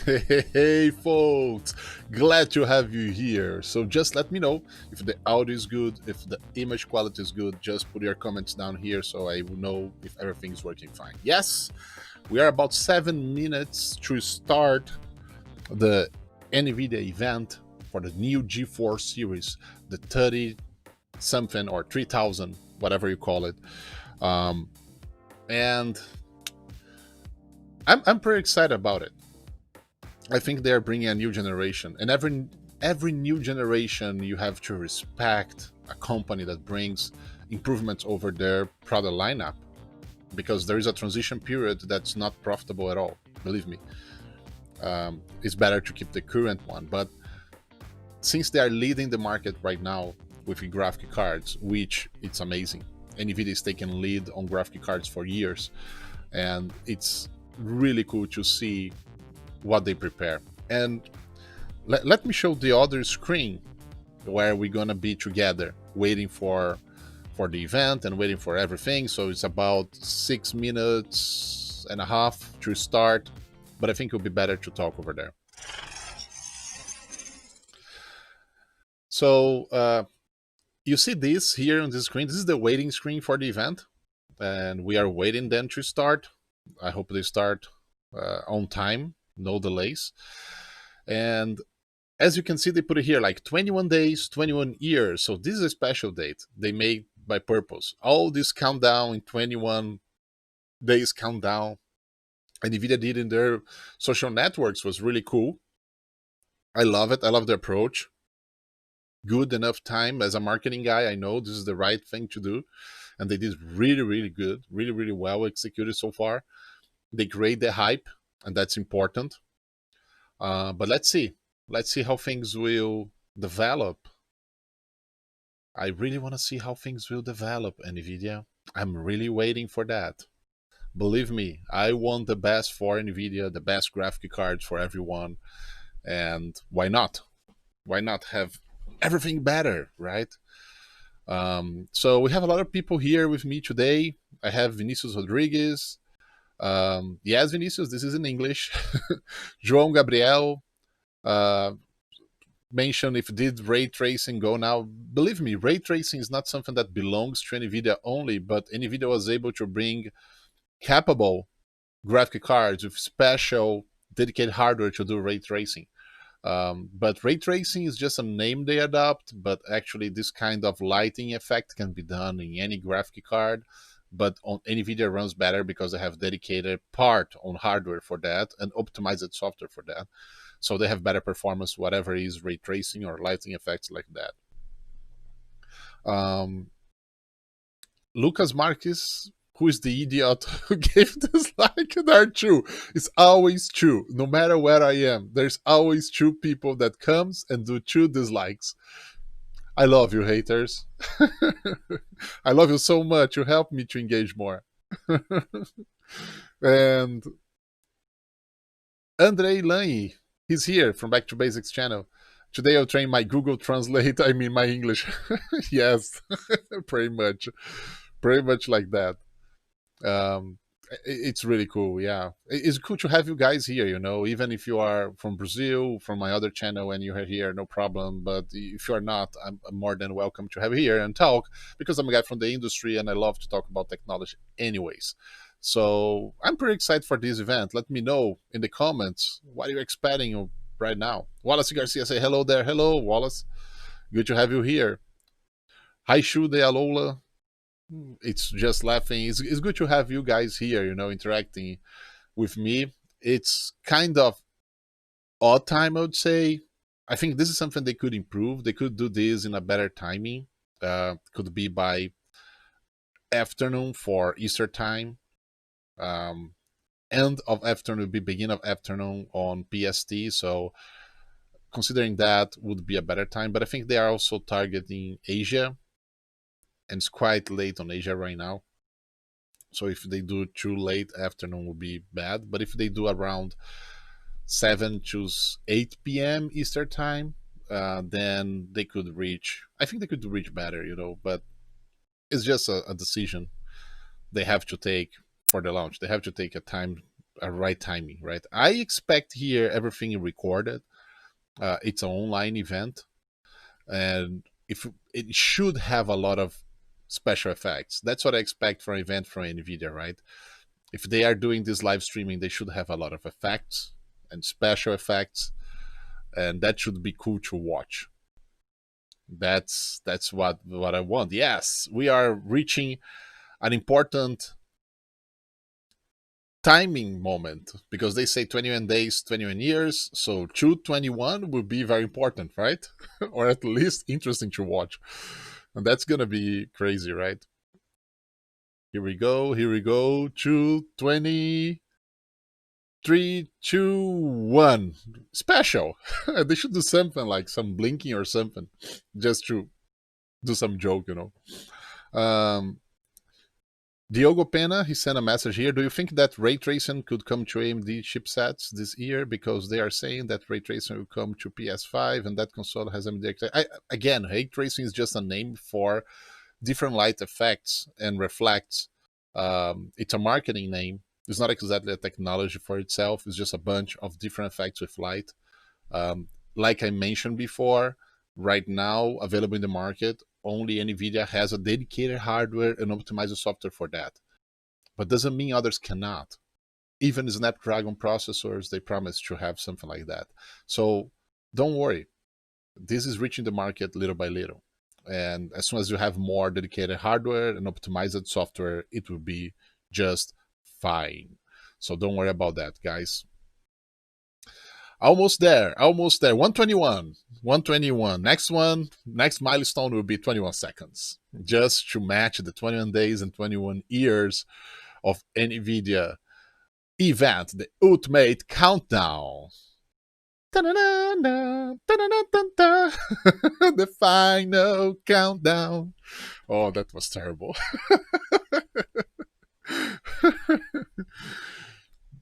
Hey folks, glad to have you here. So just let me know if the audio is good, if the image quality is good. Just put your comments down here so I will know if everything is working fine. Yes, we are about 7 minutes to start the Nvidia event for the new Geforce series, the 30 something or 3000, whatever you call it. Um, and I'm pretty excited about it. I think they're bringing a new generation, and every new generation you have to respect a company that brings improvements over their product lineup, because there is a transition period that's not profitable at all. Believe me, it's better to keep the current one. But since they are leading the market right now with graphic cards, which it's amazing, Nvidia is taking lead on graphic cards for years, and it's really cool to see what they prepare. And let me show the other screen where we're gonna be together waiting for the event and waiting for everything. So it's about 6 minutes and a half to start, but I think it'll be better to talk over there. So you see this here on the screen. This is the waiting screen for the event, and we are waiting then to start. I hope they start on time, no delays. And as you can see, they put it here like 21 days, 21 years. So this is a special date they made by purpose. All this countdown in 21 days countdown, and Nvidia did in their social networks was really cool. I love it. I love the approach. Good enough time. As a marketing guy, I know this is the right thing to do. And they did really, really good, really, really well executed so far. They create the hype, and that's important. But let's see. Let's see how things will develop. I really want to see how things will develop, Nvidia. I'm really waiting for that. Believe me, I want the best for Nvidia, the best graphic cards for everyone. And why not? Why not have everything better, right? So we have a lot of people here with me today. I have Vinicius Rodriguez. Yes, Vinicius, this is in English. João Gabriel, uh, mention if did ray tracing go now. Believe me, ray tracing is not something that belongs to Nvidia only, but Nvidia was able to bring capable graphic cards with special dedicated hardware to do ray tracing. But ray tracing is just a name they adopt, but actually this kind of lighting effect can be done in any graphic card. But on Nvidia runs better because they have dedicated part on hardware for that and optimized software for that. So they have better performance, whatever is ray tracing or lighting effects like that. Um, Lucas Marques, who is the idiot who gave this like, they're true. It's always true. No matter where I am, there's always two people that comes and do two dislikes. I love you, haters. I love you so much. You help me to engage more. And Andrei Lanyi, he's here from Back to Basics channel. Today I'll train my Google Translate, I mean my English. Yes, pretty much. Pretty much like that. Um, it's really cool. Yeah, it's cool to have you guys here. Even if you are from Brazil, from my other channel, and you are here, no problem. But if you are not, I'm more than welcome to have you here and talk, because I'm a guy from the industry and I love to talk about technology, anyways. So I'm pretty excited for this event. Let me know in the comments what you're expecting right now. Wallace Garcia, say hello there. Hello, Wallace. Good to have you here. Hi, Shu de Alola. It's just laughing. It's good to have you guys here, interacting with me. It's kind of odd time, I would say. I think this is something they could improve. They could do this in a better timing. Could be by afternoon for Easter time. Um, End of afternoon would be beginning of afternoon on PST. So considering that would be a better time. But I think they are also targeting Asia, and it's quite late on Asia right now. So if they do too late afternoon will be bad. But if they do around 7 to 8 p.m. Eastern time, then they could reach. I think they could reach better, But it's just a decision they have to take for the launch. They have to take a time a right timing, right? I expect here everything recorded. It's an online event, and if it should have a lot of special effects. That's what I expect from an event from Nvidia, right? If they are doing this live streaming, they should have a lot of effects and special effects, and that should be cool to watch. That's what I want. Yes, we are reaching an important timing moment because they say 21 days, 21 years. So 221 will be very important, right? Or at least interesting to watch. And that's going to be crazy, right? Here we go. Here we go. 220. 3, 2, 1. Special. They should do something like some blinking or something just to do some joke. Diogo Pena, he sent a message here. Do you think that ray tracing could come to AMD chipsets this year? Because they are saying that ray tracing will come to PS5 and that console has AMD. Again, ray tracing is just a name for different light effects and reflects. It's a marketing name. It's not exactly a technology for itself. It's just a bunch of different effects with light. Like I mentioned before, right now available in the market, only Nvidia has a dedicated hardware and optimizer software for that. But doesn't mean others cannot. Even Snapdragon processors, they promise to have something like that. So don't worry. This is reaching the market little by little. And as soon as you have more dedicated hardware and optimized software, it will be just fine. So don't worry about that, guys. Almost there, almost there. 121, 121. Next milestone will be 21 seconds, just to match the 21 days and 21 years of NVIDIA event, the ultimate countdown. The final countdown. Oh, that was terrible.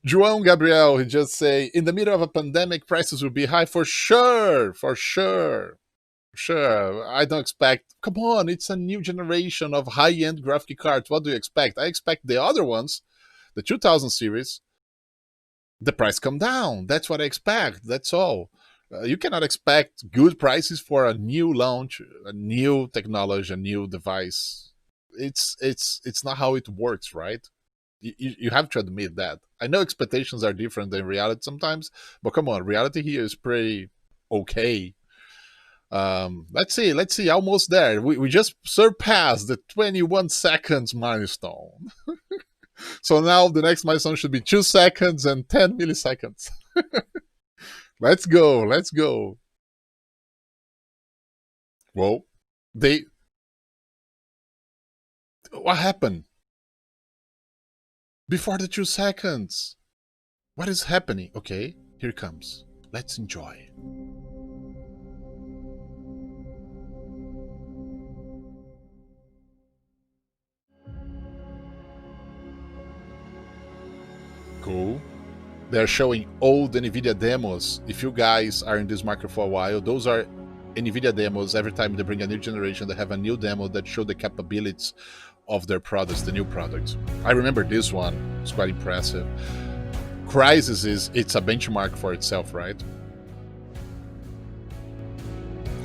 João Gabriel, he just say, in the middle of a pandemic, prices will be high for sure, for sure. Sure, I don't expect. Come on, it's a new generation of high-end graphic cards. What do you expect? I expect the other ones, the 2000 series, the price come down. That's what I expect. That's all. You cannot expect good prices for a new launch, a new technology, a new device. It's not how it works, right? You have to admit that. I know expectations are different than reality sometimes, but come on, reality here is pretty okay. Let's see, almost there. We just surpassed the 21 seconds milestone. So now the next milestone should be 2 seconds and 10 milliseconds. Let's go, let's go. Whoa, they what happened before the 2 seconds? What is happening? Okay, here it comes. Let's enjoy. Cool. They're showing old NVIDIA demos. If you guys are in this market for a while, those are NVIDIA demos. Every time they bring a new generation, they have a new demo that show the capabilities of their products, the new products. I remember this one. It's quite impressive. Crysis it's a benchmark for itself, right?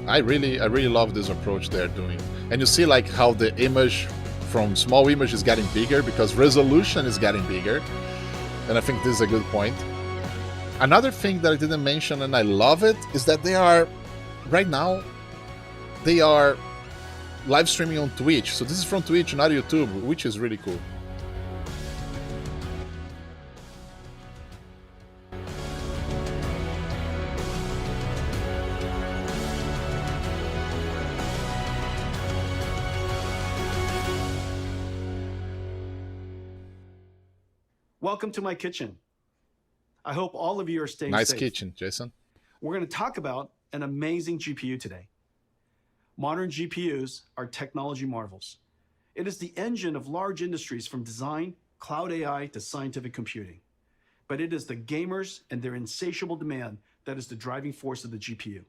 I really love this approach they're doing. And you see like how the image from small image is getting bigger because resolution is getting bigger. And I think this is a good point. Another thing that I didn't mention, and I love it, is that they are, right now, they are live streaming on Twitch. So this is from Twitch, not YouTube, which is really cool. Welcome to my kitchen. I hope all of you are staying Nice safe. kitchen, Jason. We're going to talk about an amazing GPU today. Modern GPUs are technology marvels. It is the engine of large industries from design, cloud AI, to scientific computing. But it is the gamers and their insatiable demand that is the driving force of the GPU.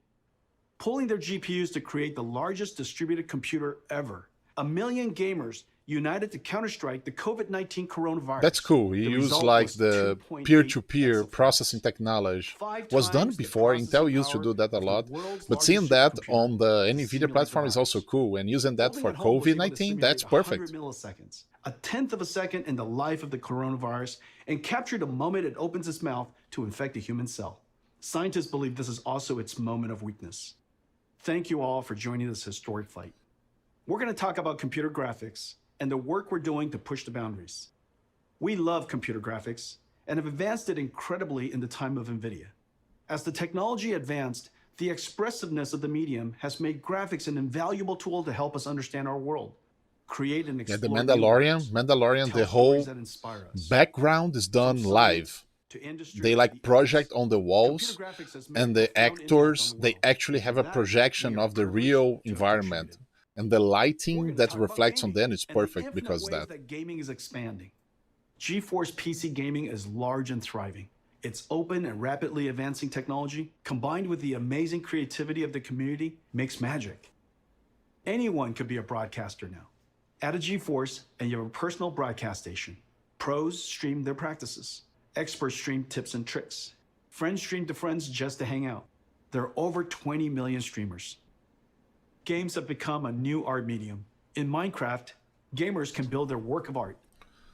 Pulling their GPUs to create the largest distributed computer ever. 1 million gamers united to counterstrike the COVID-19 coronavirus. That's cool. You The use result like was the 2.8 peer-to-peer exaflops, processing technology. 5 Was done times the before. processing Intel used to power do that a of the lot. world's But seeing largest that supercomputer on the to Nvidia simulate the platform is also virus. cool. And using that Holding for at home was able to COVID-19, that's simulate 100 perfect. milliseconds, a tenth of a second in the life of the coronavirus, and capture the moment it opens its mouth to infect a human cell. Scientists believe this is also its moment of weakness. Thank you all for joining this historic fight. We're going to talk about computer graphics and the work we're doing to push the boundaries. We love computer graphics and have advanced it incredibly in the time of Nvidia. As the technology advanced, the expressiveness of the medium has made graphics an invaluable tool to help us understand our world, create and Yeah, the explore new worlds, Mandalorian, tell the stories whole that inspire us. background is From done science live. to industry They to like the arts, project on the computer walls, graphics has made a and the profound impact on actors the they world. actually And for have a that, we projection are of the privileged real to have environment, contributed. and the We're lighting going to that talk about reflects on gaming them is and the perfect infinite because ways that. that gaming is expanding. Geforce PC gaming is large and thriving. Its open and rapidly advancing technology, combined with the amazing creativity of the community, makes magic. Anyone could be a broadcaster now. Add a Geforce and you have a personal broadcast station. Pros stream their practices. Experts stream tips and tricks. Friends stream to friends just to hang out. There are over 20 million streamers. Games have become a new art medium. In Minecraft, gamers can build their work of art.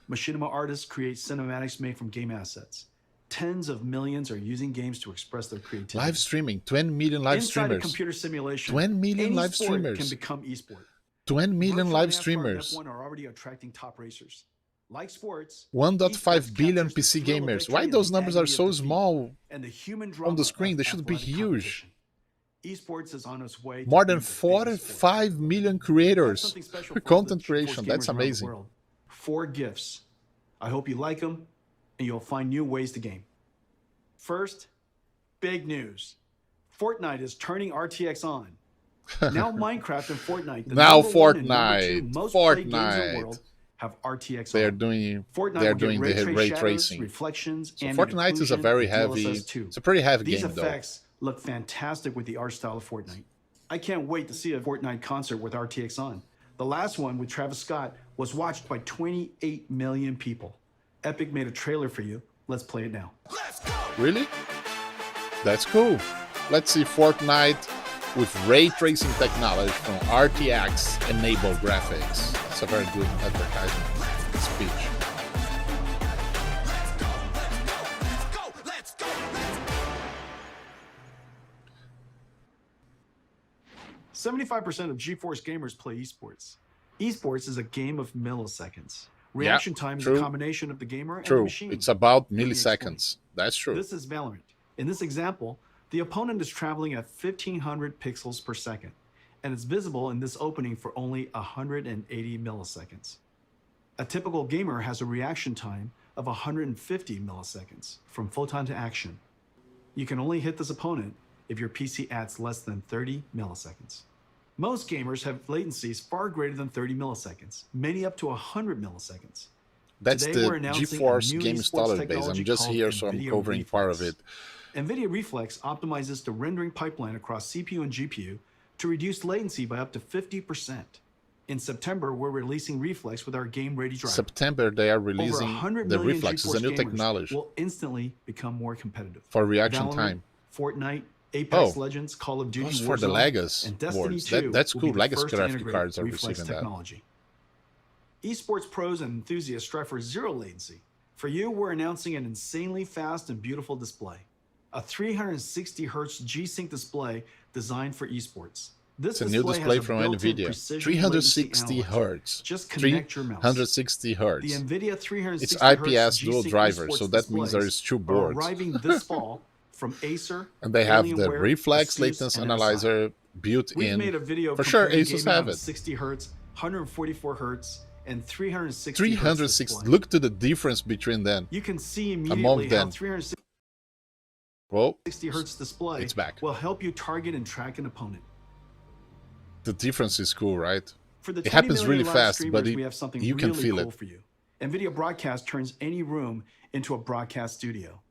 Machinima artists create cinematics made from game assets. Tens of millions are using games to express their creativity. Live streaming, 20 million live Inside a streamers. computer simulation, 20 million any live sport can streamers. become esport. 20 million Virtual live NASCAR and streamers. F1 are already attracting top racers. Like sports, 1.5 esports billion captures the PC thrill of gamers. Why victory and those the numbers are agony of so defeat, small and the human on the drama screen? of They should be athletic huge. competition. Esports is on its way to More being than the biggest sport. 45 million I have creators. something special for Content the GeForce creation. That's gamers around the amazing. world. 4 gifts. I hope you like them, and you'll find new ways to game. First, big news. Fortnite is turning RTX on. Now Minecraft and Fortnite, the Now number one and number 2 Fortnite. most played games in the Fortnite. world, have RTX They're on. doing Fortnite they're will get doing ray the trace ray shadows, tracing. reflections, So and Fortnite is a very heavy. DLSS2. It's a pretty heavy These game though. effects look fantastic with the art style of Fortnite. I can't wait to see a Fortnite concert with RTX on. The last one with Travis Scott was watched by 28 million people. Epic made a trailer for you. Let's play it now. Really? That's cool. Let's see Fortnite with ray tracing technology from RTX enabled graphics. It's a very good advertisement speech. 75% of GeForce gamers play esports. Esports is a game of milliseconds. Yeah, Reaction time is true. a combination of the gamer and the True. machine. It's about Let me explain. milliseconds. That's true. This is Valorant. In this example, the opponent is traveling at 1500 pixels per second, and it's visible in this opening for only 180 milliseconds. A typical gamer has a reaction time of 150 milliseconds from photon to action. You can only hit this opponent if your PC adds less than 30 milliseconds. Most gamers have latencies far greater than 30 milliseconds, many up to 100 milliseconds. That's Today, the we're announcing a GeForce new game esports installer base. I'm technology just called here, so I'm Nvidia covering part of Reflex. it. Nvidia Reflex optimizes the rendering pipeline across CPU and GPU to reduce latency by up to 50%. In September, we're releasing Reflex with our game-ready driver. September, they are Over releasing 100 the million Reflex. It's a GeForce new gamers technology will instantly become more competitive. for reaction Valorant, time. Fortnite, Apex Oh, Legends, Call of Duty those for the Warzone, Legacy and Destiny Wars. 2 That's will cool. be the Legacy first to graphic integrate cards are Reflex receiving that. technology. Esports pros and enthusiasts strive for zero latency. For you, we're announcing an insanely fast and beautiful display. A 360 Hz G-Sync display designed for esports. This It's a new display has a from built-in Nvidia. precision 360 latency analyzer. hertz. Just connect your mouse. 360 The hertz. Nvidia 360 It's Hz IPS dual G-Sync driver, esports so that means there displays is two are boards. arriving this fall from Acer, And they have the Alienware, reflex Asus, latency and MSI. analyzer built We've in. made a video For sure, comparing Asus gaming have on a it. 60 Hz, 144 Hz, and 360 Hz 360. display. Look to the difference between them. You can see Among immediately how them. 360 Whoa, Hz display it's back. will help you target and track an opponent. The difference is cool, right? For the It 20 happens million really live fast, streamers, but we have something you really can feel cool it. for you. NVIDIA Broadcast turns any room into a broadcast studio.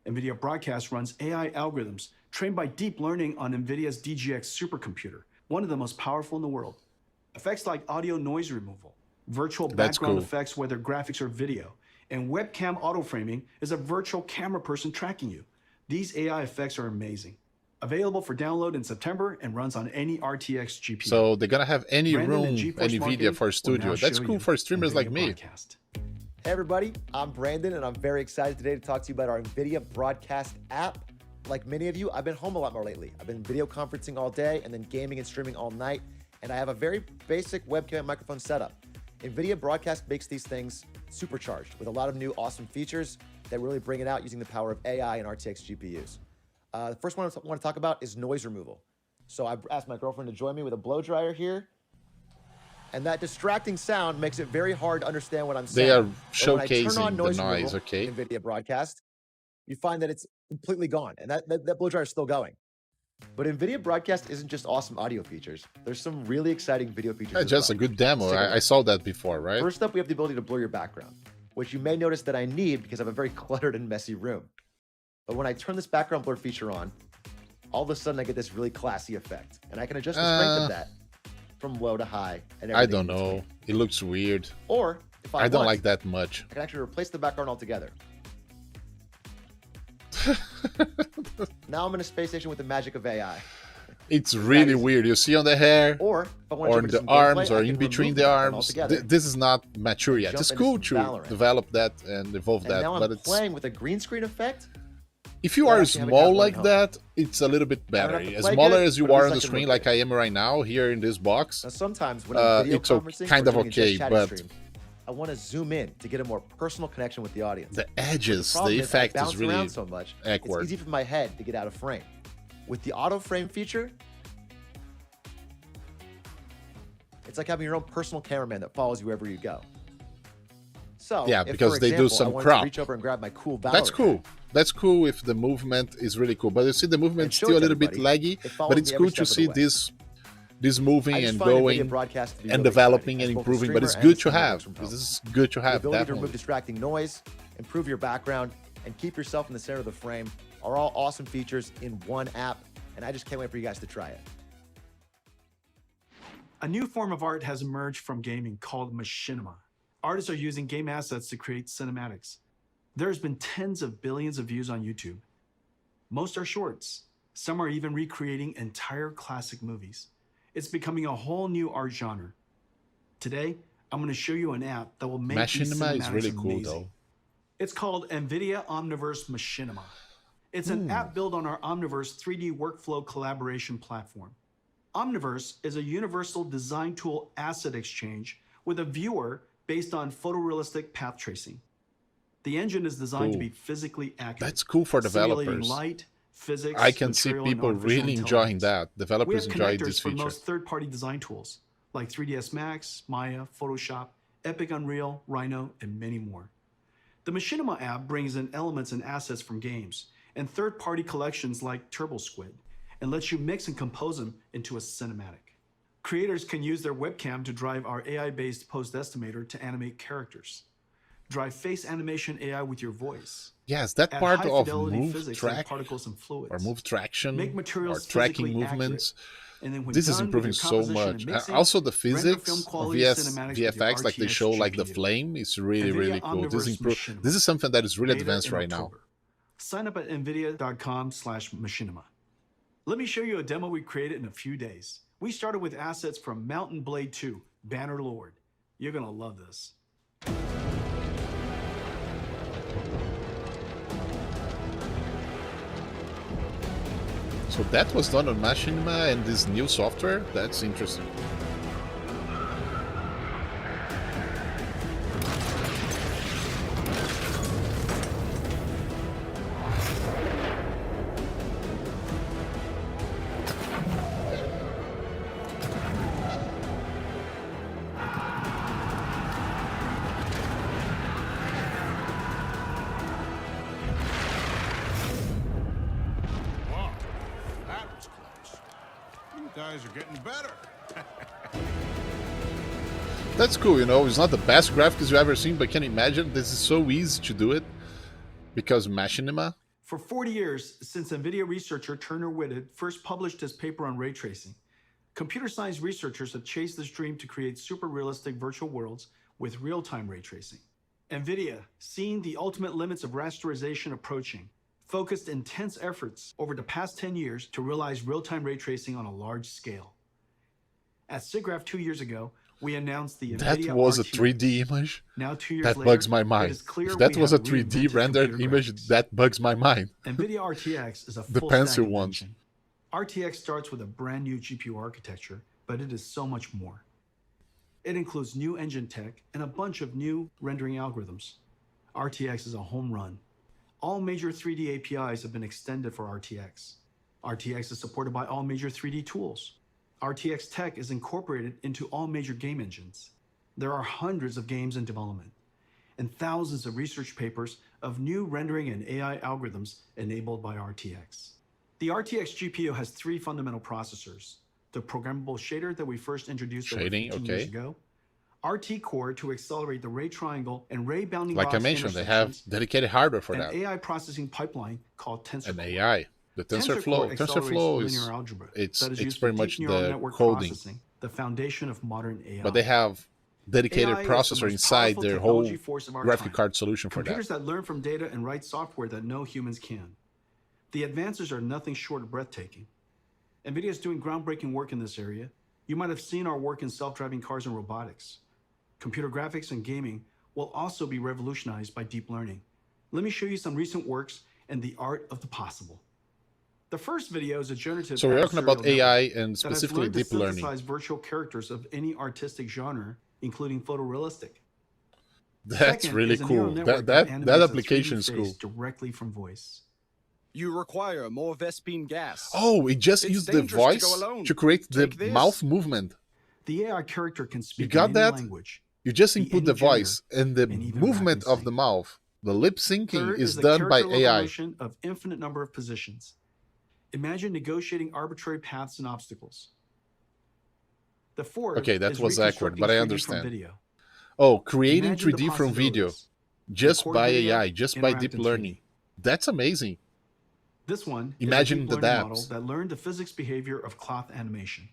NVIDIA Broadcast runs AI algorithms trained by deep learning on NVIDIA's DGX supercomputer, one of the most powerful in the world. Effects like audio noise removal, virtual That's background cool. effects, whether graphics or video, and webcam auto framing is a virtual camera person tracking you. These AI effects are amazing. Available for download in September and runs on any RTX GPU. So they're gonna have any Brandon and room, Geforce Nvidia Marketing for will now studio. That's show cool you for streamers like NVIDIA me. Broadcast. Hey everybody, I'm Brandon and I'm very excited today to talk to you about our NVIDIA Broadcast app. Like many of you, I've been home a lot more lately. I've been video conferencing all day and then gaming and streaming all night, and I have a very basic webcam and microphone setup. NVIDIA Broadcast makes these things supercharged with a lot of new awesome features that really bring it out using the power of AI and RTX GPUs. The first one I want to talk about is noise removal. So I've asked my girlfriend to join me with a blow dryer here. And that distracting sound makes it very hard to understand what I'm saying. They are But when I turn on showcasing the noise, removal okay? in NVIDIA Broadcast, you find that it's completely gone, and that blow dryer is still going. But NVIDIA Broadcast isn't just awesome audio features. There's some really exciting video features as Just well. a good demo. Let's take a I look. saw that before, right? First up, we have the ability to blur your background, which you may notice that I need because I have a very cluttered and messy room. But when I turn this background blur feature on, all of a sudden I get this really classy effect, and I can adjust the strength of that from low to high. And I don't know. It looks weird. Or if I don't want, like that much. I can actually replace the background altogether. Now I'm in a space station with the magic of AI. It's really weird. You see on the hair, Or if I want or to in jump the into some gameplay, arms, I or can in between remove the background arms. altogether. This is not mature yet. Jump It's into cool some to Valorant. develop that and evolve And that, now but I'm it's playing with a green screen effect. if you that are actually have a small calculator like at home. that, it's a little bit I don't better. have to As play smaller good, as you but at are least on I the can screen, look like good. I am right now here in this box, Now sometimes when I'm video it's conferencing kind or of doing a okay, just chatting but stream, I want to zoom in to get a more personal connection with the audience. the edges, Problem the is, I effect bounce is really around so much, awkward. it's easy for my head to get out of frame. With the auto frame feature, it's like having your own personal cameraman that follows you wherever you go. So, Yeah, if, because for they do example, some I wanted crop. to reach over and grab my cool Valorant That's cool. hat That's cool if the movement is really cool. But you see, the movement and is show still it a to little bit everybody, laggy. it follows But it's me every good to step of the see way. this I moving just and find NVIDIA going Broadcast to be and really developing exciting and as both a improving. But it's streamer good to and a have. streamer This from home. is good to The have, ability to definitely. remove distracting noise, improve your background, and keep yourself in the center of the frame are all awesome features in one app, and I just can't wait for you guys to try it. A new form of art has emerged from gaming called machinima. Artists are using game assets to create cinematics. There's been tens of billions of views on YouTube. Most are shorts. Some are even recreating entire classic movies. It's becoming a whole new art genre. Today, I'm going to show you an app that will make these Machinima is cinematics really cool, amazing. though. It's called Nvidia Omniverse Machinima. It's an app built on our Omniverse 3D workflow collaboration platform. Omniverse is a universal design tool asset exchange with a viewer based on photorealistic path tracing. The engine is designed to Cool. be physically accurate. That's cool for simulating developers. light, physics, I can see material, and people artificial really enjoying intelligence. that. We Developers have enjoy connectors this for feature. most third-party design tools like 3ds Max, Maya, Photoshop, Epic Unreal, Rhino, and many more. The Machinima app brings in elements and assets from games and third-party collections like TurboSquid and lets you mix and compose them into a cinematic. Creators can use their webcam to drive our AI-based post estimator to animate characters. Drive face animation AI with your voice. Yes, that Add part of high-fidelity move physics like track particles and fluids. or move traction Make or materials tracking physically movements. And then when This is done with improving your so composition much. and mixing, Also, the render film physics or quality cinematics with your VFX, like they RTX show, like the GPU. flame, is really, NVIDIA really cool. This Omniverse Machinima. This is something that is really Beta advanced in right now. October. Sign up at nvidia.com/machinima. Let me show you a demo we created in a few days. We started with assets from Mountain Blade 2, Banner Lord. You're gonna love this. So that was done on Machinima and this new software. That's interesting. Whoa, that was close. You guys are getting better. That's cool, you know. It's not the best graphics you've ever seen, but can you imagine? This is so easy to do it because Machinima. For 40 years, since NVIDIA researcher Turner Whitted first published his paper on ray tracing, Computer science researchers have chased this dream to create super realistic virtual worlds with real-time ray tracing. Nvidia, seeing the ultimate limits of rasterization approaching, focused intense efforts over the past 10 years to realize real-time ray tracing on a large scale. At SIGGRAPH 2 years ago, we announced the That Nvidia was a RTX. 3D image? Now, 2 years That later, bugs my it mind. is clear If that we was have a 3D reinvented rendered computer image, graphics. that bugs my mind. Nvidia RTX is a The full pencil stack ones. invention. RTX starts with a brand new GPU architecture, but it is so much more. It includes new engine tech and a bunch of new rendering algorithms. RTX is a home run. All major 3D APIs have been extended for RTX. RTX is supported by all major 3D tools. RTX tech is incorporated into all major game engines. There are hundreds of games in development and thousands of research papers of new rendering and AI algorithms enabled by RTX. The RTX GPU has 3 fundamental processors: the programmable shader that we first introduced over 15 years ago, RT Core to accelerate the ray triangle and ray bounding Like I box mentioned, they have intersections, dedicated hardware for an that. AI processing pipeline called TensorFlow. An AI. The TensorFlow. accelerates TensorFlow linear is algebra it's that is used for pretty deep much neural the network coding, processing, the foundation of modern AI. but they have dedicated AI is the processor most inside powerful their technology whole force of our graphic time. card solution for that. Computers that learn from data and write software that no humans can. The advances are nothing short of breathtaking. NVIDIA is doing groundbreaking work in this area. You might have seen our work in self-driving cars and robotics. Computer graphics and gaming will also be revolutionized by deep learning. Let me show you some recent works and the art of the possible. The first video is a generative So we're talking about adversarial AI network and that has specifically learned to deep learning. synthesize virtual characters of any artistic genre, including photorealistic. That's Second really is a neural cool. network That animates a application 3D is face cool. directly from voice. You require more Vespine gas. Oh, it just It's used the dangerous to go voice alone. to create the Take this. mouth movement. The AI character can speak got in any that? language. You just be input any the gender, voice, and the and even movement rap and of the sing. mouth, the lip syncing, Third is the done by character AI. locomotion of infinite number of positions. Imagine negotiating arbitrary paths and obstacles. The fourth Okay, that is was awkward, reconstructing but I 3D understand. From video. Oh, creating Imagine the 3D from video possibilities. just Record by video, AI, just by interact deep in 3D. learning. That's amazing. This one Imagine is a deep the learning dApps. model that learned the physics behavior of cloth animation.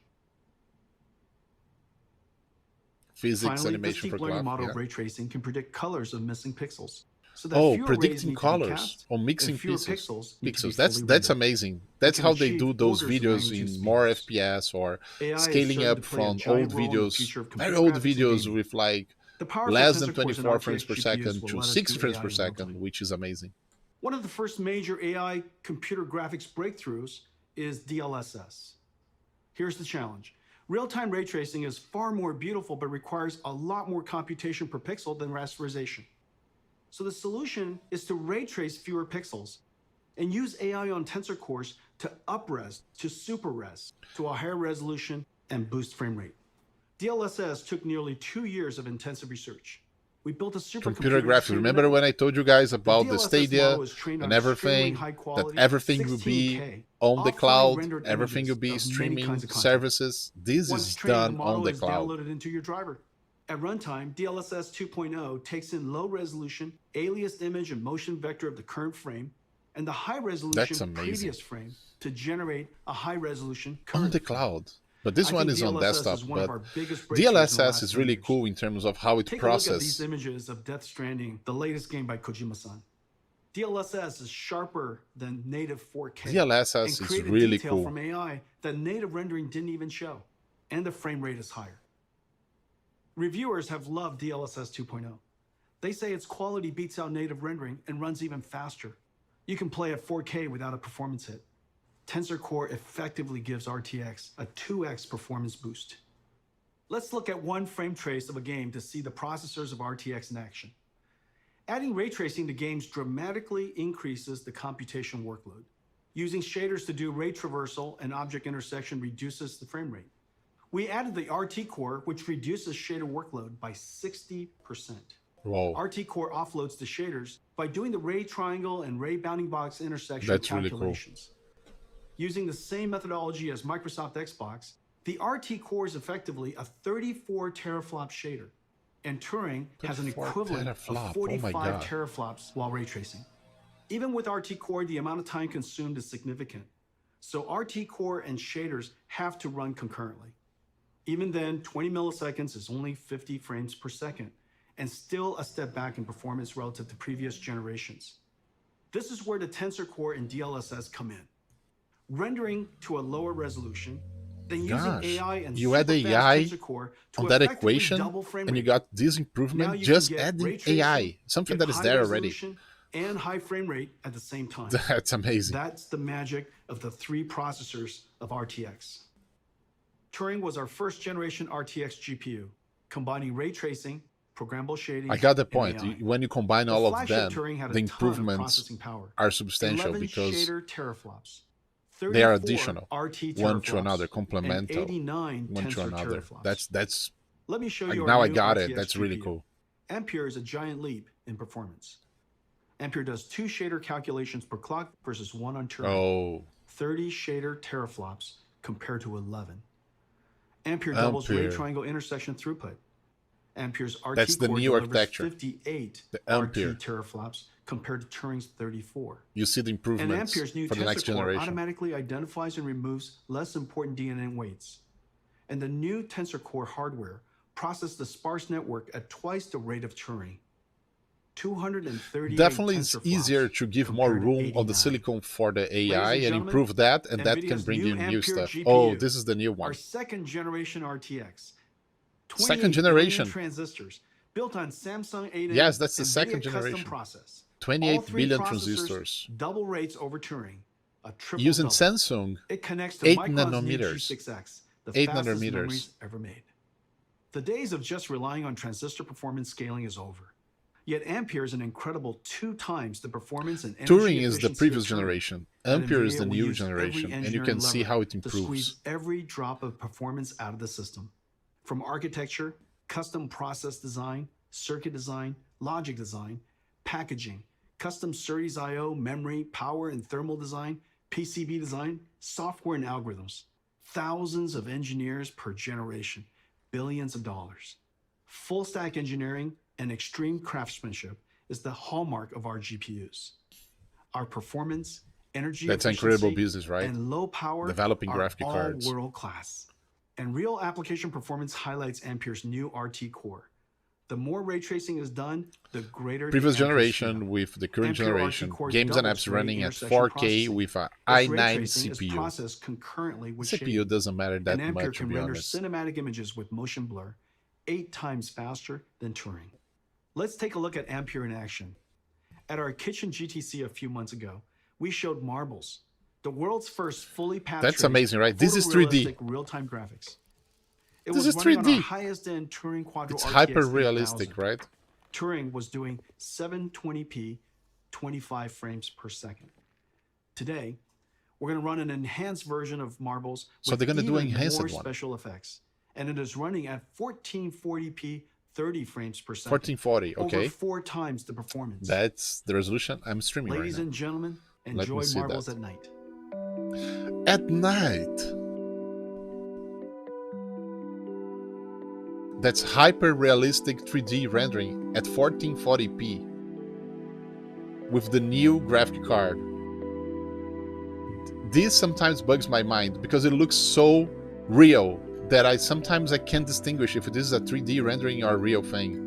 Physics Finally, this animation deep for learning cloth. model Yeah. of ray tracing can predict colors of missing pixels, so that Oh, fewer rays predicting need to be colors cast or mixing and fewer pixels. pixels need to be That's fully that's rendered. amazing. That's can how they achieve do those orders of videos magnitude in more speeds. FPS or AI is scaling starting up to play a from giant old role in the videos, future of very computer old graphics and videos gaming. with like The powerful less than tensor cores 24 and frames RTX per GPUs second will to let us 6 do frames AI per in real second, time. which is amazing. One of the first major AI computer graphics breakthroughs is DLSS. Here's the challenge. Real-time ray tracing is far more beautiful, but requires a lot more computation per pixel than rasterization. So the solution is to ray trace fewer pixels and use AI on tensor cores to up-res, to super-res, to a higher resolution and boost frame rate. DLSS took nearly 2 years of intensive research. We built a supercomputer. Computer graphics. Remember when I told you guys about the Stadia and everything, that everything will be on the cloud, everything will be streaming services? This Once is trained, the done on model the is cloud. downloaded into your driver. At runtime, DLSS 2.0 takes in low-resolution, aliased image and motion vector of the current frame, and the high-resolution previous frame to generate a high-resolution current on the frame. cloud. But this one is on DLSS desktop. is one of But our biggest breakthroughs in the DLSS last is 10 really years. cool in terms of how it Take a look at these processes. images of Death Stranding, the latest game by Kojima-san. DLSS is sharper than native 4K. DLSS and is created really detail cool. from AI that native rendering didn't even show. And the frame rate is higher. Reviewers have loved DLSS 2.0. They say its quality beats out native rendering and runs even faster. You can play at 4K without a performance hit. Tensor Core effectively gives RTX a 2x performance boost. Let's look at one frame trace of a game to see the processors of RTX in action. Adding ray tracing to games dramatically increases the computation workload. Using shaders to do ray traversal and object intersection reduces the frame rate. We added the RT Core, which reduces shader workload by 60%. Wow. RT Core offloads the shaders by doing the ray triangle and ray bounding box intersection That's really cool. calculations. Using the same methodology as Microsoft Xbox, the RT Core is effectively a 34 teraflop shader, and Turing has an 34 equivalent teraflop. of 45 Oh my God. teraflops while ray tracing. Even with RT Core, the amount of time consumed is significant. So RT Core and shaders have to run concurrently. Even then, 20 milliseconds is only 50 frames per second, and still a step back in performance relative to previous generations. This is where the Tensor Core and DLSS come in. Rendering to a lower resolution, then using Gosh, AI and you add super fast AI Tensor Core on to that effectively equation, double frame and you rate. got this Now improvement you can just get adding ray tracing, AI, something get that is high there already. resolution, and high frame rate at the same time. That's amazing. That's the magic of the 3 processors of RTX. Turing was our first generation RTX GPU, combining ray tracing, programmable shading, I got the and point. AI. When you combine The all of flagship them, Turing had the a ton of improvements processing power. are substantial 11 because shader teraflops, they are 34 additional, RT one to teraflops, another, and complemental, 89 one to tensor another. teraflops. That's Let me show like, you our now I new got RTX it. That's GPU. really cool. Ampere is a giant leap in performance. Ampere does 2 shader calculations per clock versus 1 on Turing. Oh, 30 shader teraflops compared to 11. Ampere doubles ray Ampere. triangle intersection throughput. Ampere's RT That's the core new delivers architecture. 58 The RT Ampere. teraflops compared to Turing's 34. You see the And improvements Ampere's new for the next Tensor Core generation. automatically identifies and removes less important DNA weights. And the new Tensor Core hardware processes the sparse network at twice the rate of Turing. 238 Definitely, tensor it's easier flops to give more compared to room on the 89. silicon for the AI Ladies and and gentlemen, improve that, and that can Nvidia's bring new you new Ampere stuff. GPU, Oh, this is the new our one. second generation RTX. 28 Second billion generation. transistors built on Samsung 8 Yes, that's the NVIDIA second custom generation. process. 28 All 3 billion processors transistors. double rates over Turing, a triple Using double. Samsung, It connects to 8 Micron's new nanometers. G6X, the 8 fastest nanometers. memories ever made. The days of just relying on transistor performance scaling is over. Yet Ampere is an incredible 2 times the performance and energy Turing is the efficiency previous of Turing. generation. At Ampere is NVIDIA, the we new use every generation, and you engineering can see lever how it to improves. squeeze every drop of performance out of the system. From architecture, custom process design, circuit design, logic design, packaging, custom SerDes I/O, memory, power, and thermal design, PCB design, software, and algorithms. Thousands of engineers per generation, billions of dollars. Full stack engineering and extreme craftsmanship is the hallmark of our GPUs. Our performance, energy That's efficiency, incredible business, right? and low power Developing are graphic all cards. world class. And real application performance highlights Ampere's new RT core. The more ray tracing is done, the greater Previous the Ampere generation scale. with the current Ampere RT generation, core games and doubles apps ray running at intersection 4K processing. with a This ray i9 tracing is CPU. processed concurrently with CPU shading. doesn't matter that And Ampere much, to can be render honest. cinematic images with motion blur 8 times faster than Turing. Let's take a look at Ampere in action. At our kitchen GTC a few months ago, we showed Marbles, the world's first fully path That's amazing, right? This is 3D. photorealistic real-time graphics. It This was is running on our 3D. highest-end Turing Quadro It's RTX hyper realistic, 8000. right? Turing was doing 720p, 25 frames per second. Today, we're going to run an enhanced version of Marbles So with they're gonna do even enhanced more one. special effects. And it is running at 1440p, 30 frames per second. 1440, okay. Over 4 times the performance. That's the resolution I'm streaming Ladies right now. and gentlemen, Let me enjoy see Marbles that. at night. At night. That's hyper realistic 3D rendering at 1440p with the new graphic card. This sometimes bugs my mind because it looks so real that I can't distinguish if this is a 3D rendering or a real thing.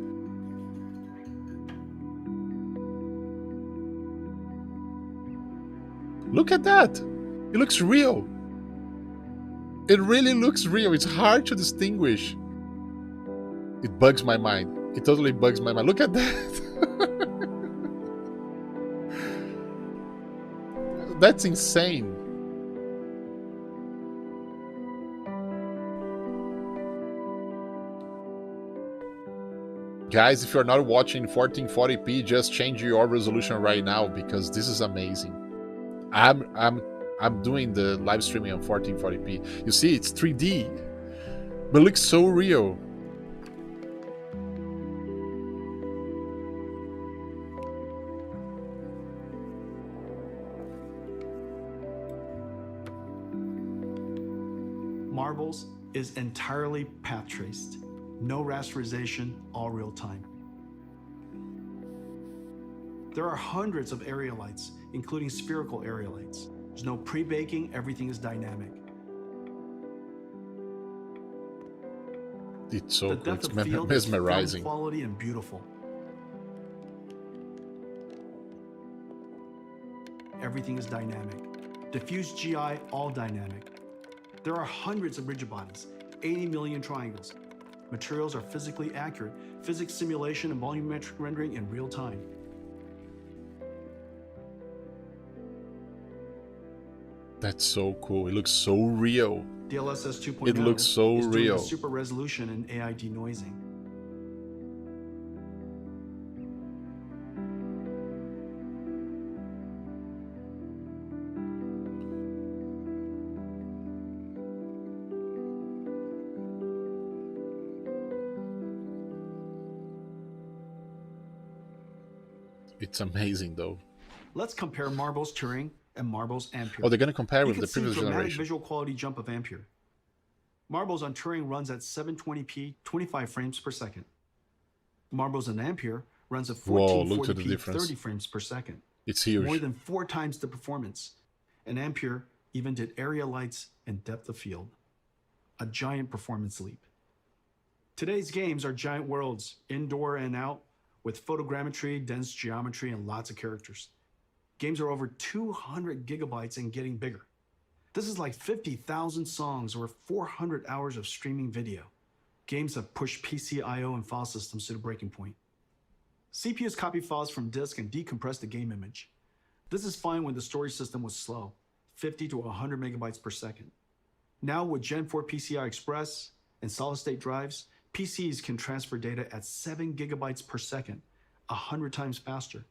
Look at that! It looks real. It really looks real. It's hard to distinguish. It bugs my mind. It totally bugs my mind. Look at that. That's insane. Guys, if you're not watching 1440p, just change your resolution right now because this is amazing. I'm doing the live streaming on 1440p. You see, it's 3D, but it looks so real. Marbles is entirely path traced. No rasterization, all real time. There are hundreds of area lights, including spherical area lights. There's no pre-baking, everything is dynamic. It's so The cool. depth It's of field is film mesmerizing. quality and beautiful. Everything is dynamic. Diffuse GI, all dynamic. There are hundreds of rigid bodies, 80 million triangles. Materials are physically accurate, physics simulation and volumetric rendering in real time. That's so cool. It looks so real. DLSS 2.0 It looks so is doing real. the super resolution and AI denoising. It's amazing though. Let's compare Marbles Turing and Marbles Ampere. Oh, they're gonna compare You with can the see previous dramatic generation. visual quality jump of Ampere. Marbles on Turing runs at 720p, 25 frames per second. Marbles on Ampere runs at Whoa, look at the 1440p, difference. 30 frames per second. It's More huge. than 4 times the performance. And Ampere even did area lights and depth of field. A giant performance leap. Today's games are giant worlds, indoor and out, with photogrammetry, dense geometry, and lots of characters. Games are over 200 gigabytes and getting bigger. This is like 50,000 songs or 400 hours of streaming video. Games have pushed PC I/O and file systems to the breaking point. CPUs copy files from disk and decompress the game image. This is fine when the storage system was slow, 50 to 100 megabytes per second. Now with Gen 4 PCI Express and solid-state drives, PCs can transfer data at 7 gigabytes per second, 100 times faster.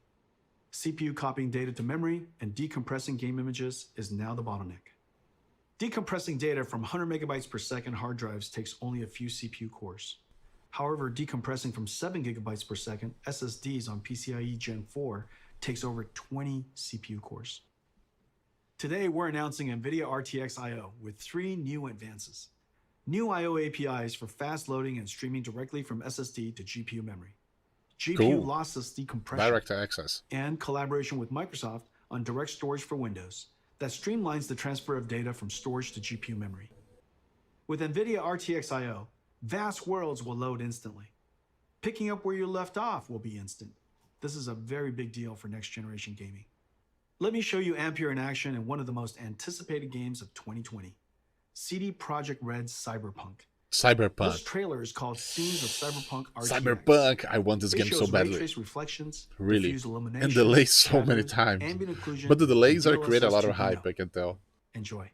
CPU copying data to memory and decompressing game images is now the bottleneck. Decompressing data from 100 megabytes per second hard drives takes only a few CPU cores. However, decompressing from 7 gigabytes per second SSDs on PCIe Gen 4 takes over 20 CPU cores. Today, we're announcing Nvidia RTX I/O with 3 new advances. New I/O APIs for fast loading and streaming directly from SSD to GPU memory. GPU Cool. lossless decompression. Direct access. And collaboration with Microsoft on direct storage for Windows that streamlines the transfer of data from storage to GPU memory. With Nvidia RTX I/O, vast worlds will load instantly. Picking up where you left off will be instant. This is a very big deal for next generation gaming. Let me show you Ampere in action in one of the most anticipated games of 2020, CD Projekt Red's Cyberpunk. This Cyberpunk. trailer is called Scenes of Cyberpunk RTX. Cyberpunk. I want this It game so shows badly. ray trace reflections, Really. diffuse illumination, And delays so many shadows, times. ambient occlusion, But the delays and are create a lot of 2.0. hype, I can tell. Enjoy.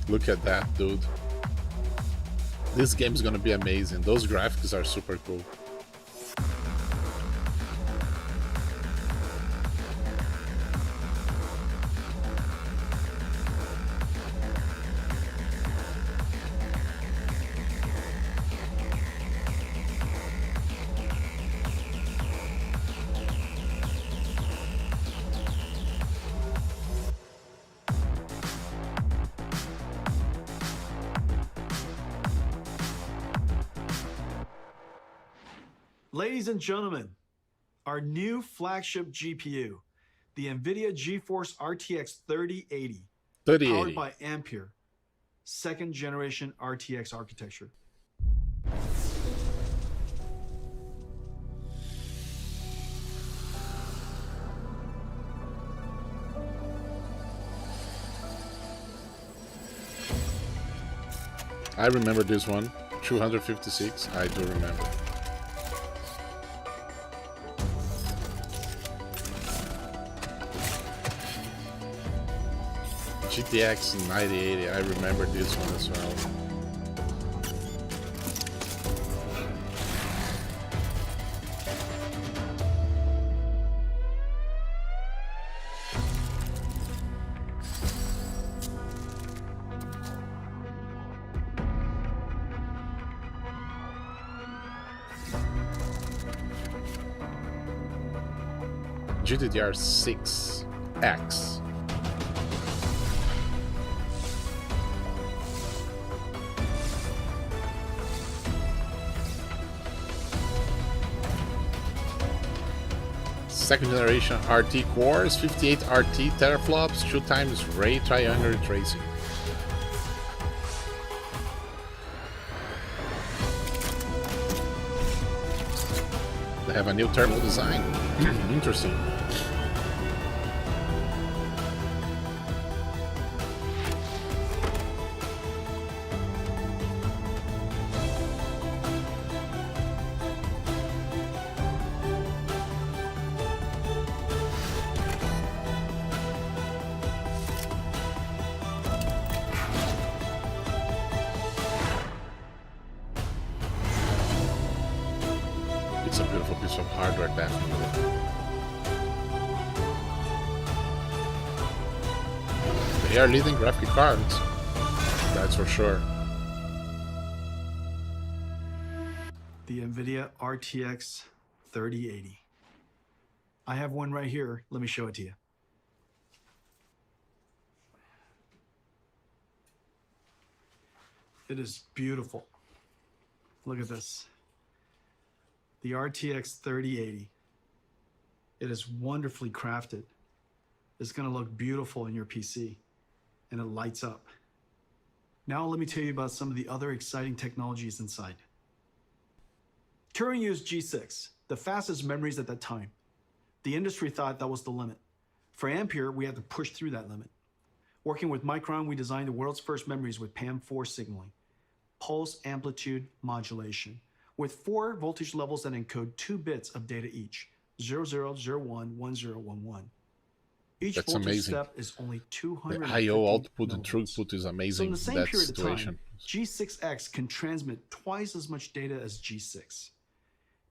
Look at that, dude. This game is gonna be amazing. Those graphics are super cool. Ladies and gentlemen, our new flagship GPU, the Nvidia Geforce RTX 3080, 3080. powered by Ampere, second generation RTX architecture. I remember this one. 256. I do remember. GTX 9080. I remember this one as well. GDDR6X. second generation RT cores, 58 RT teraflops, 2 times ray triangular tracing. They have a new thermal design. Interesting. It's a beautiful piece of hardware, definitely. They are leading graphic cards, that's for sure. The Nvidia RTX 3080. I have one right here. Let me show it to you. It is beautiful. Look at this. The RTX 3080. It is wonderfully crafted. It's going to look beautiful in your PC, and it lights up. Now let me tell you about some of the other exciting technologies inside. Turing used G6, the fastest memories at that time. The industry thought that was the limit. For Ampere, we had to push through that limit. Working with Micron, we designed the world's first memories with PAM4 signaling, pulse amplitude modulation, with 4 voltage levels that encode 2 bits of data each, 0001, 1011. Each That's voltage amazing. step is only 200. The I/O output and millivolts. throughput is So amazing in the in same that period of situation. time, G6X can transmit twice as much data as G6.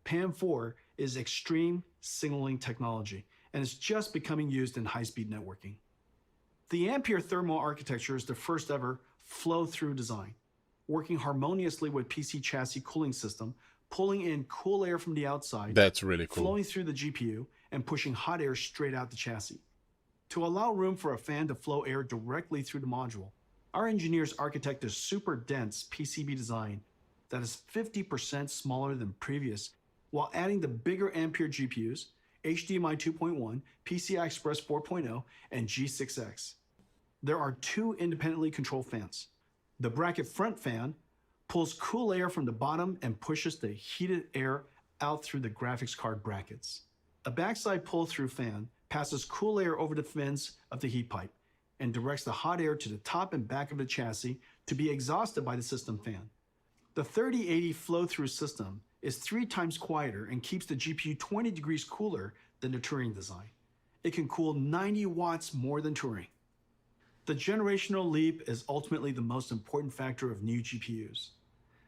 PAM4 is extreme signaling technology, and it's just becoming used in high-speed networking. The Ampere thermal architecture is the first ever flow-through design, working harmoniously with PC chassis cooling system, pulling in cool air from the outside, That's really cool. flowing through the GPU, and pushing hot air straight out the chassis. To allow room for a fan to flow air directly through the module, our engineers architect a super dense PCB design that is 50% smaller than previous, while adding the bigger Ampere GPUs, HDMI 2.1, PCI Express 4.0, and G6X. There are 2 independently controlled fans. The bracket front fan pulls cool air from the bottom and pushes the heated air out through the graphics card brackets. A backside pull-through fan passes cool air over the fins of the heat pipe and directs the hot air to the top and back of the chassis to be exhausted by the system fan. The 3080 flow-through system is 3 times quieter and keeps the GPU 20 degrees cooler than the Turing design. It can cool 90 watts more than Turing. The generational leap is ultimately the most important factor of new GPUs.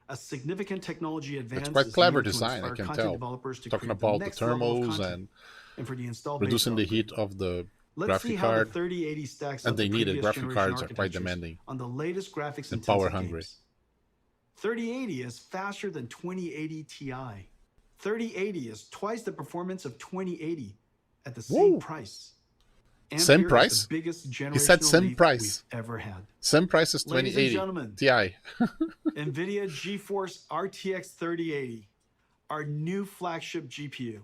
A significant technology advance It's quite is clever needed to design, I inspire can content tell. developers to Talking create the about the next level of thermals content, and for the install base reducing to the upgrade. heat of the Let's see graphic how the card, 3080 stacks and up they to need it. previous Graphic generation cards are quite architectures demanding on the latest graphics and power intensive hungry. games. 3080 is faster than 2080 Ti. 3080 is twice the performance of 2080 at the same Woo! price. Same Ampere price? is the biggest He said generational same leap price. we've ever had. Same price as Ladies and 2080 gentlemen, Ti. Nvidia Geforce RTX 3080, our new flagship GPU,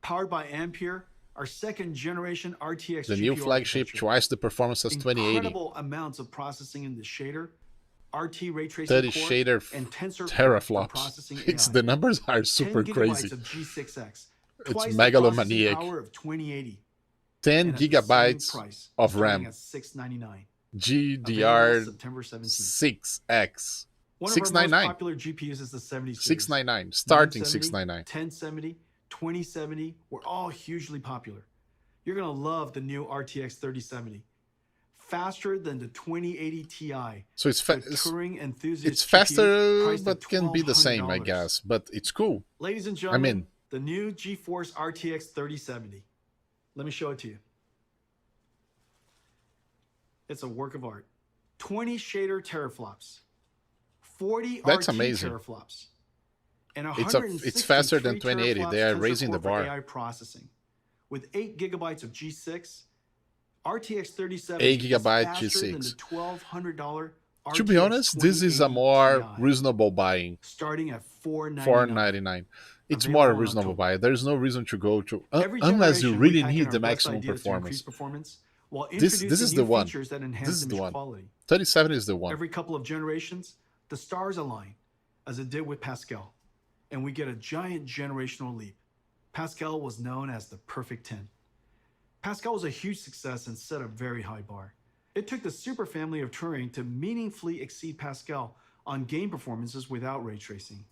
powered by Ampere, our second generation RTX The GPU new flagship, architecture. twice the performance as 2080. Incredible amounts of processing in the shader, RT ray tracing 30 core, shader and tensor core for teraflops. processing It's AI. the numbers are 10 super gigabytes crazy. of G6X, It's twice the processing megalomaniac. power of 2080, 10 and at the same gigabytes price, of starting RAM. at $699. Available GDR September 17th. 6X. One of our most 699. popular GPUs is the 70 series. 699. Starting 970, 699. 1070, 2070 were all hugely popular. You're going to love the new RTX 3070. Faster than the 2080 Ti. So it's Turing enthusiast it's faster, GPU priced but at can be the same, I $1,200. guess. But it's cool. Ladies and I'm gentlemen, in. the new GeForce RTX 3070. Let me show it to you. It's a work of art. 20 shader teraflops, 40 That's RT amazing. teraflops, and It's faster than 2080. They are tensor raising core the for bar. AI processing. With 8 gigabytes of G6, RTX 3070 8 gigabyte is faster than G6. the $1,200 To be RTX honest, this is a 2080 more Ti, reasonable buying. starting at $499. $499. It's available more in reasonable October. buy. There's no reason to go to Every unless you generation, we really pack in need our the best maximum ideas to increase performance. performance while This introducing is new the one. features that enhance This is the image one. quality. 37 is the one. Every couple of generations, the stars align, as it did with Pascal, and we get a giant generational leap. Pascal was known as the perfect 10. Pascal was a huge success and set a very high bar. It took the super family of Turing to meaningfully exceed Pascal on game performances without ray tracing.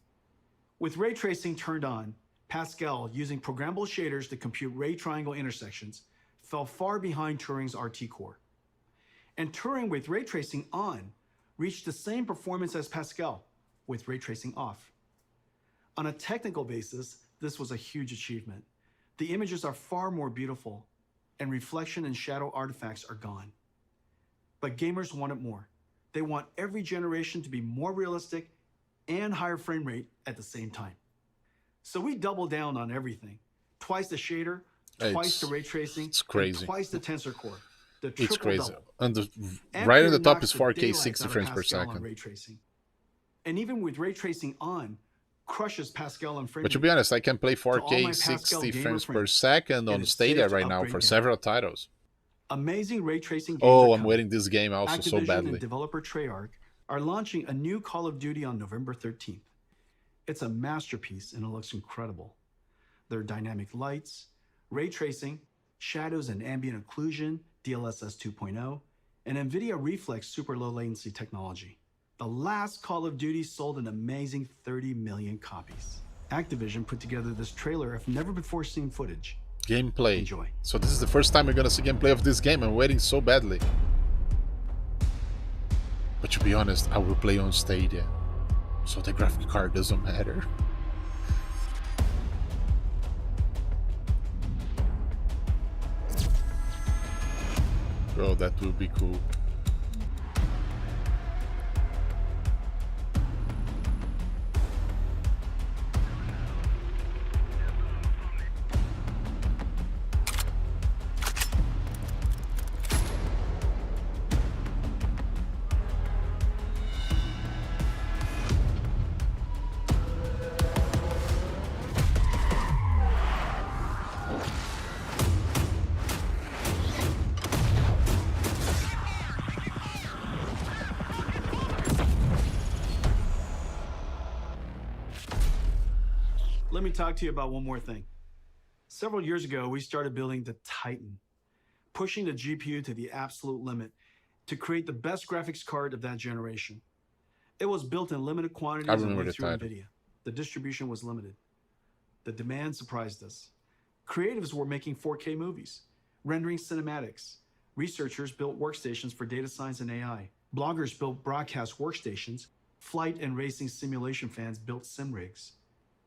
With ray tracing turned on, Pascal, using programmable shaders to compute ray triangle intersections, fell far behind Turing's RT core. And Turing with ray tracing on reached the same performance as Pascal with ray tracing off. On a technical basis, this was a huge achievement. The images are far more beautiful, and reflection and shadow artifacts are gone. But gamers wanted more. They want every generation to be more realistic and higher frame rate at the same time. So we doubled down on everything. Twice the shader, twice the ray tracing, It's crazy. and twice the tensor core. The It's triple crazy. double. And Ampere right on the top knocks is the 4K daylights 60 out of frames per Pascal on second. ray tracing. And even with ray tracing on, crushes Pascal on frame But to rate. be honest, I can play all my 4K Pascal 60 gamer frames per friends, second it on is Stadia safe to right now upgrade for now. several titles. Amazing ray tracing games Oh, are I'm coming. waiting this game also so Activision badly. and developer Treyarch are launching a new Call of Duty on November 13th. It's a masterpiece and it looks incredible. There are dynamic lights, ray tracing, shadows and ambient occlusion, DLSS 2.0, and Nvidia Reflex super low latency technology. The last Call of Duty sold an amazing 30 million copies. Activision put together this trailer of never before seen footage. Gameplay. Enjoy. So this is the first time we're gonna see gameplay of this game. I'm waiting so badly. But to be honest, I will play on Stadia. So the graphic card doesn't matter. Oh, that would be cool. Let me talk to you about one more thing. Several years ago, we started building the Titan, pushing the GPU to the absolute limit to create the best graphics card of that generation. It was built in limited quantities and remember went the through Titan. Nvidia. The distribution was limited. The demand surprised us. Creatives were making 4K movies, rendering cinematics. Researchers built workstations for data science and AI. Bloggers built broadcast workstations. Flight and racing simulation fans built sim rigs.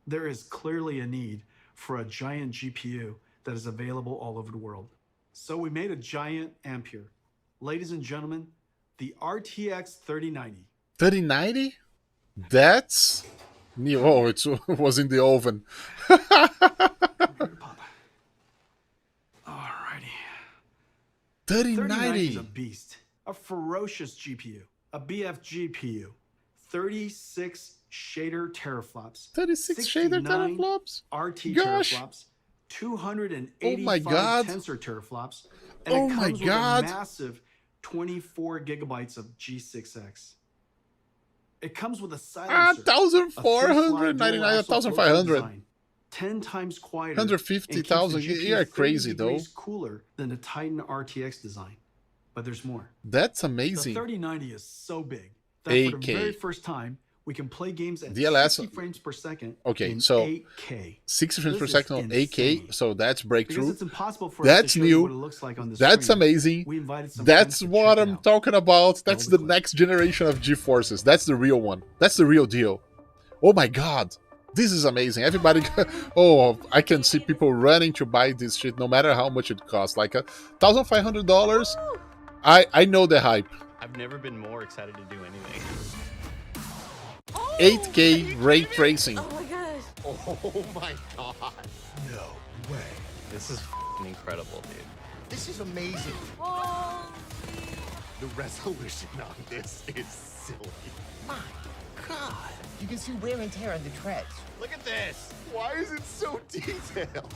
There is clearly a need for a giant GPU that is available all over the world. So we made a giant Ampere. Ladies and gentlemen, the RTX 3090. 3090? That's new. Oh, it was in the oven. Alrighty. 3090 is a 3090. beast, a ferocious GPU, a BF GPU, 36 shader teraflops, 36 shader 69 teraflops? RT Gosh. teraflops, 285 Oh my God. tensor teraflops, and Oh it my comes with God. a massive 24 gigabytes of G6X. It comes with a silencer, 1,499, 1,500. 10 times quieter, 150,000. and keeps the GPU You are 30 crazy, though. degrees cooler than the Titan RTX design. But there's more. That's The amazing. 3090 is so big that for the 8K. very first time, we can play games at DLS 60 frames per second Okay, in so 8K. 60 frames per This is second on 8K, insane. so that's Because breakthrough. it's impossible for us to That's show you new. what it looks like on the That's screen. amazing. We invited some That's friends to what check it I'm out. talking about. That's Roll the the clip. next generation of Geforces. That's the real one. That's the real deal. Oh my god. This is amazing. Everybody, oh, I can see people running to buy this shit no matter how much it costs. Like $1,500. I know the hype. I've never been more excited to do anything. 8K ray tracing. Oh my gosh. Oh my god. No way. This is f***ing incredible, dude. This is amazing. Holy The resolution on this is silly. My God. You can see wear and tear on the treads. Look at this. Why is it so detailed?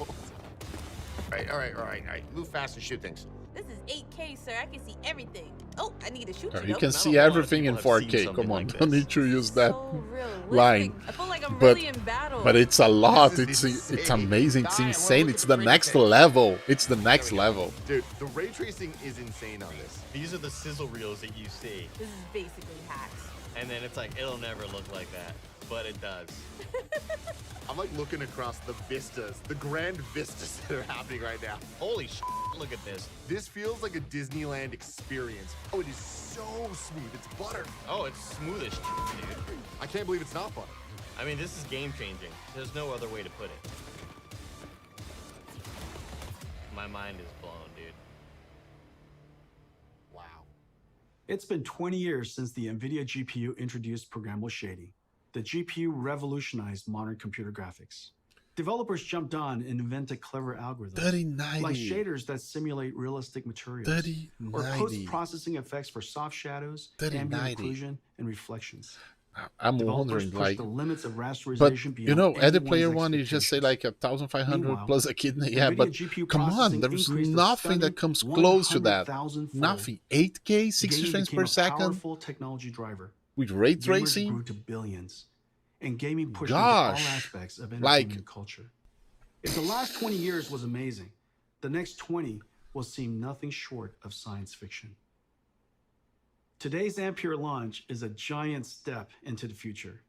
All right. Move fast and shoot things. This is 8K, sir. I can see everything. Oh, I need to shoot you. You though. can see everything in 4K. Come on, don't need to use that So realistic. line. I feel like I'm But really in battle. but it's a lot. This is It's insane. amazing. It's Guy, I wanna insane. look It's at the the next tracing. level. It's the next level. Dude, the ray tracing is insane on this. These are the sizzle reels that you see. This is basically hacks. And then it's like, it'll never look like that. But it does. I'm like looking across the vistas, the grand vistas that are happening right now. Holy shit, look at this. This feels like a Disneyland experience. Oh, it is so smooth. It's butter. Oh, it's smooth as shit, dude. I can't believe it's not butter. I mean, this is game changing. There's no other way to put it. My mind is blown, dude. Wow. It's been 20 years since the Nvidia GPU introduced programmable shading. The GPU revolutionized modern computer graphics. Developers jumped on and invented clever algorithms, 3090. like shaders that simulate realistic materials, or 3090. post-processing effects for soft shadows, ambient 3090. occlusion, and reflections. I'm Developers wondering, pushed like, the limits of but rasterization beyond you know, edit anyone's player one, you just say like 1,500 Meanwhile, plus a kidney. Yeah, NVIDIA but GPU come on, processing there's increased a nothing that stunning comes close to that. 100,000-fold. Nothing. 8K, 60 Gaming frames became per a second powerful technology driver. with ray Gamers tracing. grew to billions, and gaming pushed Gosh, into all aspects of entertainment like- and culture. If the last 20 years was amazing, the next 20 will seem nothing short of science fiction. Today's Ampere launch is a giant step into the future.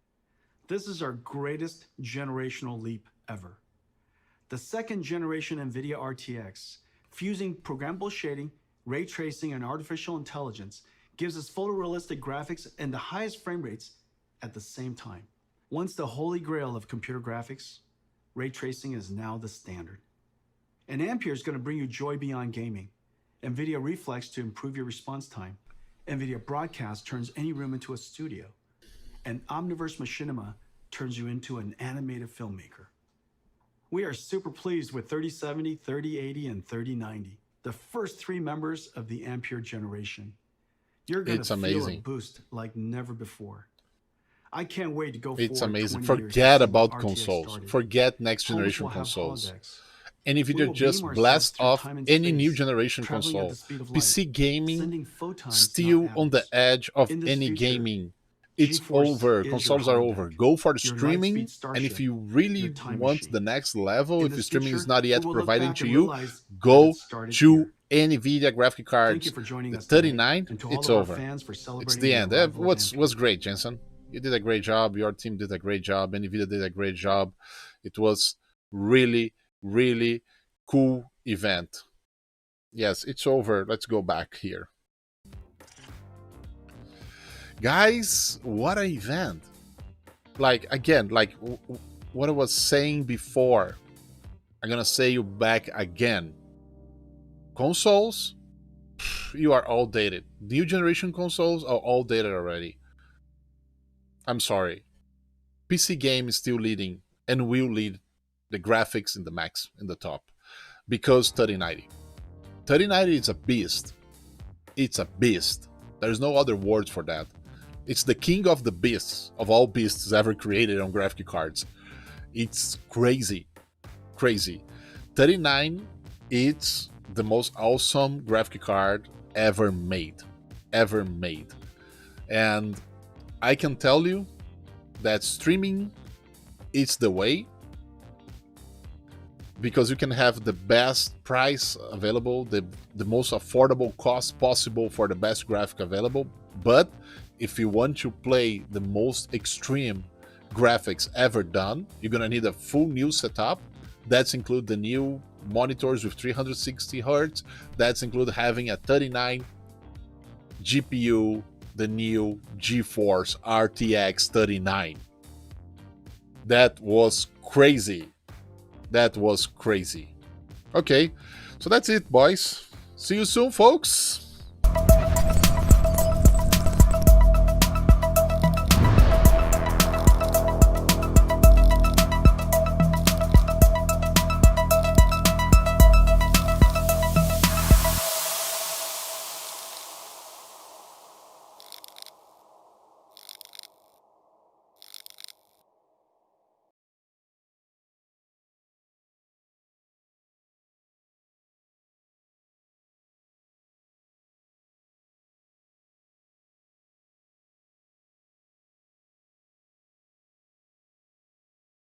This is our greatest generational leap ever. The second generation NVIDIA RTX, fusing programmable shading, ray tracing, and artificial intelligence, gives us photorealistic graphics and the highest frame rates at the same time. Once the holy grail of computer graphics, ray tracing is now the standard. And Ampere is going to bring you joy beyond gaming. NVIDIA Reflex to improve your response time. NVIDIA Broadcast turns any room into a studio. And Omniverse Machinima turns you into an animated filmmaker. We are super pleased with 3070, 3080, and 3090, the first three members of the Ampere generation. You're going It's to feel a amazing. boost like never before. I can't wait to go It's forward amazing. 20 years Forget since about RTX consoles. started. Forget next Homes generation will have consoles. holodecks. And if We you will just beam ourselves blast through off time and any space, new generation traveling at console, the speed of PC light, gaming sending photons, still not on the atoms. edge of In this any future, gaming. It's Geforce over. is your Consoles are over. holodeck, Go for the your streaming. Lightspeed And if starship, you really your time want machine. the next level, In if the this streaming future, is not yet we will look providing back to and you, realize that go it started to here. Nvidia graphic cards. Thank you for joining The us today, 39, and to all it's of our over. fans for It's celebrating the end. arrival of What's Ampere. great, Jensen? You did a great job. Your team did a great job. Nvidia did a great job. It was really, really cool event. Yes, it's over. Let's go back here. Guys, what an event. Like, again, like what I was saying before, I'm gonna say you back again. Consoles, you are all dated. New generation consoles are all dated already. I'm sorry. PC game is still leading and will lead the graphics in the max, in the top. Because 3090. 3090 is a beast. It's a beast. There's no other words for that. It's the king of the beasts, of all beasts ever created on graphic cards. It's crazy. Crazy. 39, it's the most awesome graphic card ever made. Ever made. And I can tell you that streaming is the way, because you can have the best price available, the most affordable cost possible for the best graphic available. But if you want to play the most extreme graphics ever done, you're gonna need a full new setup. That's include the new monitors with 360 hertz. That's include having a 39 GPU, the new Geforce RTX 39. That was crazy. That was crazy. Okay, so that's it, boys. See you soon, folks.